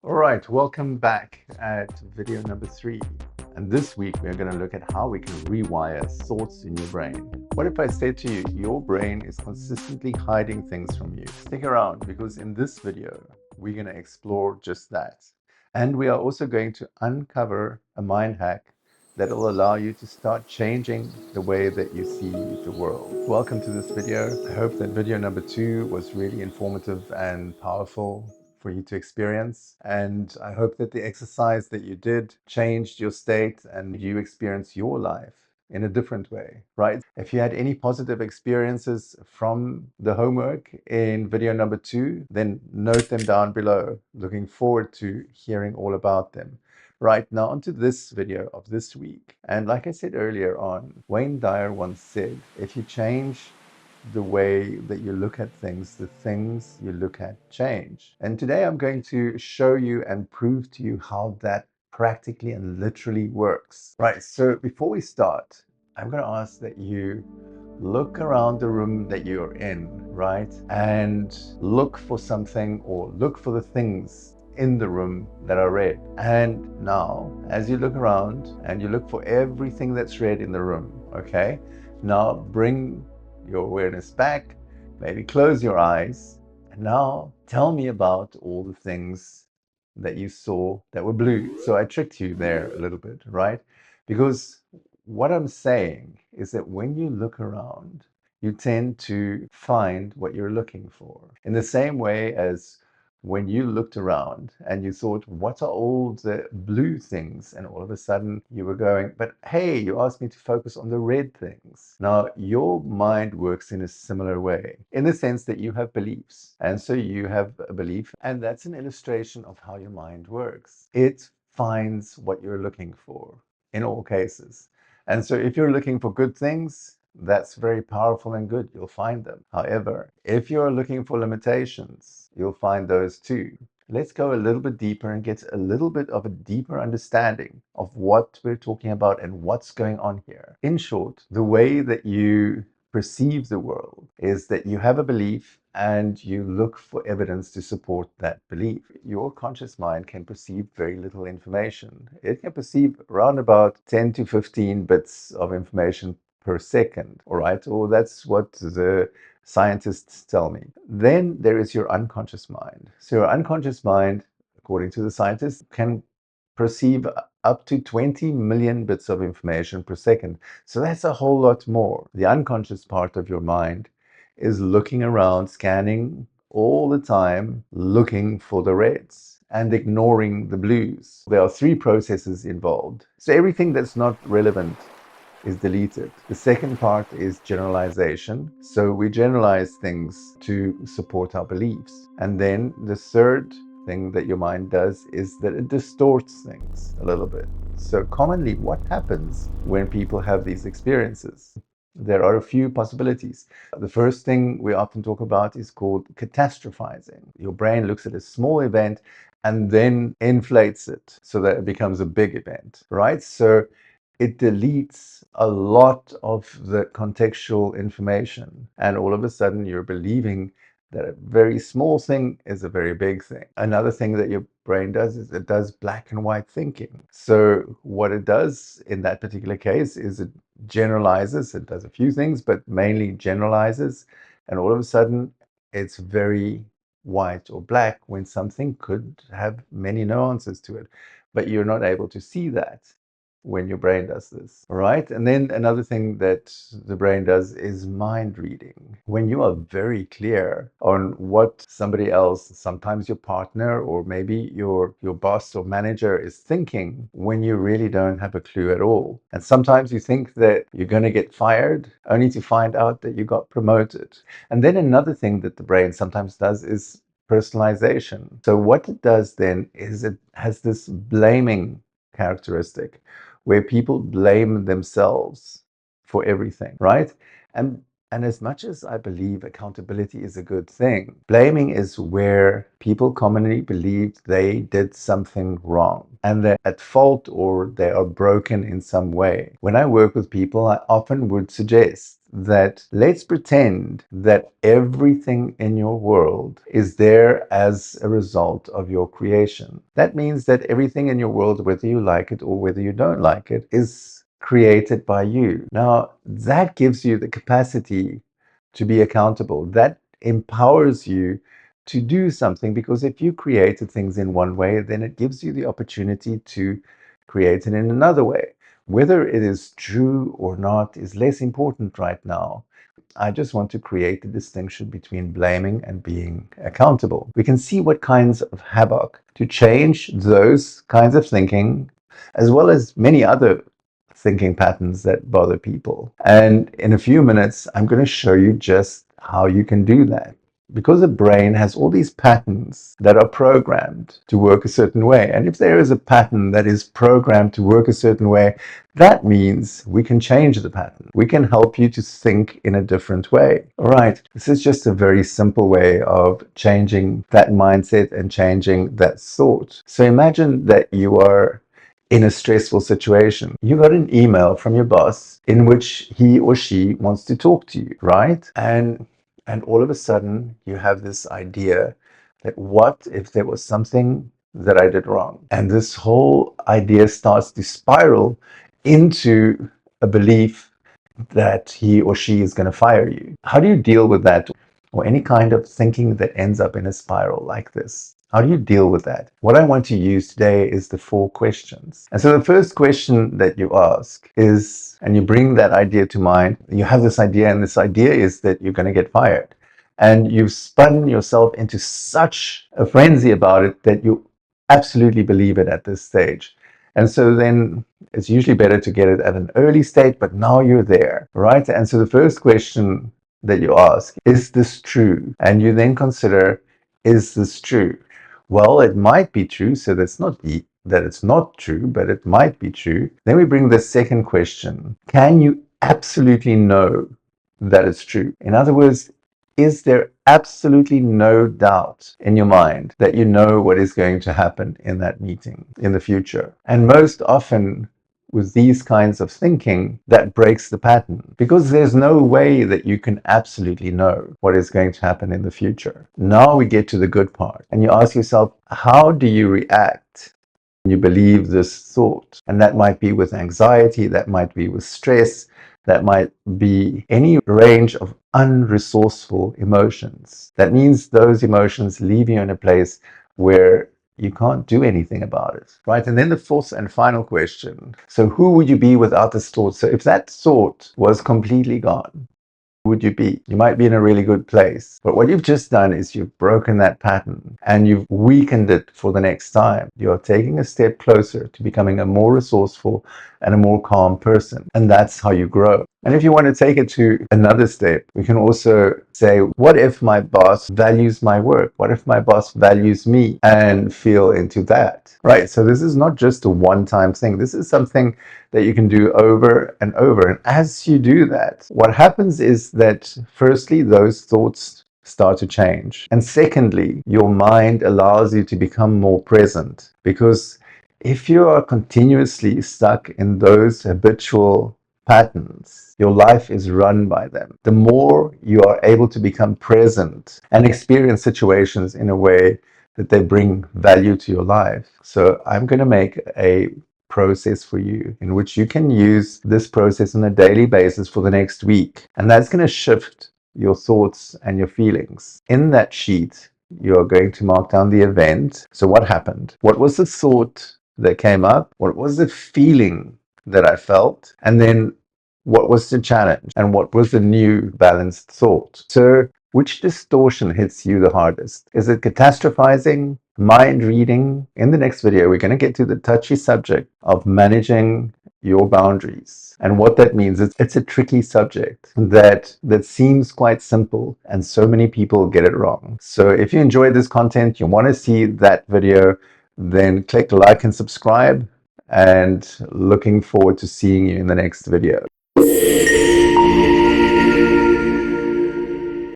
All right, welcome back at video number 3. And this week we're going to look at how we can rewire thoughts in your brain. What if I said to you, your brain is consistently hiding things from you? Stick around because in this video we're going to explore just that. And we are also going to uncover a mind hack that will allow you to start changing the way that you see the world. Welcome to this video. I hope that video number 2 was really informative and powerful for you to experience. And I hope that the exercise that you did changed your state and you experience your life in a different way, right? If you had any positive experiences from the homework in video number 2, then note them down below. Looking forward to hearing all about them. Right, now onto this video of this week. And like I said earlier on, Wayne Dyer once said, if you change the way that you look at things, the things you look at change. And today I'm going to show you and prove to you how that practically and literally works. Right, so before we start, I'm going to ask that you look around the room that you're in, right? And look for something or look for the things in the room that are red. And now, as you look around and you look for everything that's red in the room, okay? Now bring your awareness back, maybe close your eyes, and now tell me about all the things that you saw that were blue. So I tricked you there a little bit, right? Because what I'm saying is that when you look around, you tend to find what you're looking for. In the same way as when you looked around and you thought, what are all the blue things? And all of a sudden you were going, but hey, you asked me to focus on the red things. Now, your mind works in a similar way, in the sense that you have beliefs. And so you have a belief, and that's an illustration of how your mind works. It finds what you're looking for in all cases. And so if you're looking for good things, that's very powerful and good. You'll find them. However, if you're looking for limitations, you'll find those too. Let's go a little bit deeper and get a little bit of a deeper understanding of what we're talking about and what's going on here. In short, the way that you perceive the world is that you have a belief and you look for evidence to support that belief. Your conscious mind can perceive very little information. It can perceive around about 10 to 15 bits of information per second, all right? Or that's what the scientists tell me. Then there is your unconscious mind. So your unconscious mind, according to the scientists, can perceive up to 20 million bits of information per second. So that's a whole lot more. The unconscious part of your mind is looking around, scanning all the time, looking for the reds and ignoring the blues. There are 3 processes involved. So everything that's not relevant is deleted. The second part is generalization. So we generalize things to support our beliefs. And then the third thing that your mind does is that it distorts things a little bit. So commonly, what happens when people have these experiences? There are a few possibilities. The first thing we often talk about is called catastrophizing. Your brain looks at a small event and then inflates it so that it becomes a big event, right? So it deletes a lot of the contextual information. And all of a sudden, you're believing that a very small thing is a very big thing. Another thing that your brain does is it does black and white thinking. So what it does in that particular case is it generalizes. It does a few things, but mainly generalizes. And all of a sudden, it's very white or black when something could have many nuances to it. But you're not able to see that when your brain does this, right? And then another thing that the brain does is mind reading. When you are very clear on what somebody else, sometimes your partner or maybe your boss or manager is thinking, when you really don't have a clue at all. And sometimes you think that you're going to get fired only to find out that you got promoted. And then another thing that the brain sometimes does is personalization. So what it does then is it has this blaming characteristic where people blame themselves for everything, right? And as much as I believe accountability is a good thing, blaming is where people commonly believe they did something wrong and they're at fault or they are broken in some way. When I work with people, I often would suggest that let's pretend that everything in your world is there as a result of your creation. That means that everything in your world, whether you like it or whether you don't like it, is created by you. Now, that gives you the capacity to be accountable. That empowers you to do something, because if you created things in one way, then it gives you the opportunity to create it in another way. Whether it is true or not is less important right now. I just want to create the distinction between blaming and being accountable. We can see what kinds of havoc to change those kinds of thinking, as well as many other thinking patterns that bother people. And in a few minutes, I'm going to show you just how you can do that. Because the brain has all these patterns that are programmed to work a certain way. And if there is a pattern that is programmed to work a certain way, that means we can change the pattern. We can help you to think in a different way. All right, this is just a very simple way of changing that mindset and changing that thought. So imagine that you are in a stressful situation. You got an email from your boss in which he or she wants to talk to you, right? And all of a sudden you have this idea that what if there was something that I did wrong? And this whole idea starts to spiral into a belief that he or she is going to fire you. How do you deal with that, or any kind of thinking that ends up in a spiral like this? How do you deal with that? What I want to use today is the 4 questions. And so the first question that you ask is, and you bring that idea to mind, you have this idea, and this idea is that you're going to get fired. And you've spun yourself into such a frenzy about it that you absolutely believe it at this stage. And so then it's usually better to get it at an early state, but now you're there, right? And so the first question that you ask, is this true? And you then consider, is this true? Well, it might be true, so that's not that it's not true, but it might be true. Then we bring the second question. Can you absolutely know that it's true? In other words, is there absolutely no doubt in your mind that you know what is going to happen in that meeting in the future? And most often, with these kinds of thinking, that breaks the pattern, because there's no way that you can absolutely know what is going to happen in the future. Now we get to the good part, and you ask yourself, how do you react when you believe this thought? And that might be with anxiety, that might be with stress, that might be any range of unresourceful emotions. That means those emotions leave you in a place where you can't do anything about it, right? And then the fourth and final question. So who would you be without this thought? So if that thought was completely gone, who would you be? You might be in a really good place, but what you've just done is you've broken that pattern and you've weakened it for the next time. You're taking a step closer to becoming a more resourceful and a more calm person. And that's how you grow. And if you want to take it to another step, we can also say, what if my boss values my work? What if my boss values me? And feel into that, right? So this is not just a one-time thing. This is something that you can do over and over. And as you do that, what happens is that firstly, those thoughts start to change. And secondly, your mind allows you to become more present, because if you are continuously stuck in those habitual patterns, your life is run by them. The more you are able to become present and experience situations in a way that they bring value to your life. So I'm going to make a process for you in which you can use this process on a daily basis for the next week. And that's going to shift your thoughts and your feelings. In that sheet, you're going to mark down the event. So what happened? What was the thought that came up? What was the feeling that I felt? And then what was the challenge? And what was the new balanced thought? So which distortion hits you the hardest? Is it catastrophizing, mind reading? In the next video, we're going to get to the touchy subject of managing your boundaries and what that means. It's a tricky subject that seems quite simple, and so many people get it wrong. So if you enjoyed this content, you want to see that video, then click like and subscribe, and looking forward to seeing you in the next video.